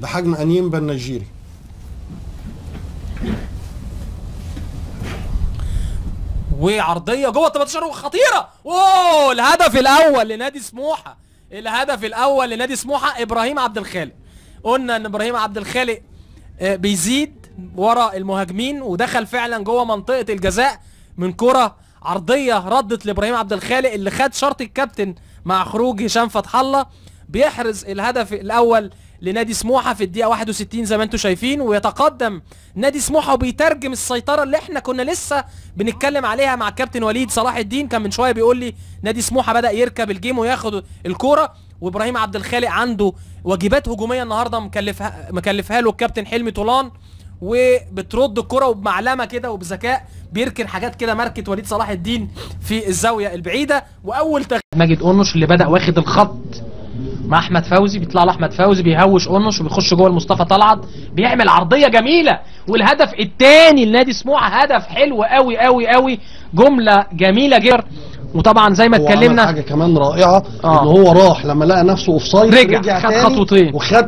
بحجم انيمبا النيجيري. وعرضيه جوه ال 18 خطيره. اوه الهدف الاول لنادي سموحه. الهدف الاول لنادي سموحه ابراهيم عبد الخالق. قلنا ان ابراهيم عبد الخالق بيزيد ورا المهاجمين ودخل فعلا جوه منطقه الجزاء من كره عرضيه ردت لابراهيم عبد الخالق اللي خد شرط الكابتن مع خروج هشام فتح الله. بيحرز الهدف الاول لنادي سموحه في الدقيقه 61 زي ما انتم شايفين، ويتقدم نادي سموحه وبيترجم السيطره اللي احنا كنا لسه بنتكلم عليها مع الكابتن وليد صلاح الدين. كان من شويه بيقول لي نادي سموحه بدا يركب الجيم وياخد الكوره، وابراهيم عبد الخالق عنده واجبات هجوميه النهارده مكلفها له الكابتن حلمي طولان، وبترد الكره وبمعلمه كده وبذكاء بيركن حاجات كده ماركه وليد صلاح الدين في الزاويه البعيده. واول ماجد قنش اللي بدا واخد الخط مع احمد فوزي، بيطلع له احمد فوزي بيهوش قنش وبيخش جوه المصطفى طلعت بيعمل عرضيه جميله. والهدف الثاني لنادي سموحه هدف حلو قوي قوي قوي، جمله جميله جدا. وطبعا زي ما اتكلمنا حاجه كمان رائعه ان هو راح لما لقى نفسه اوف سايد رجع خد خطوتين وخد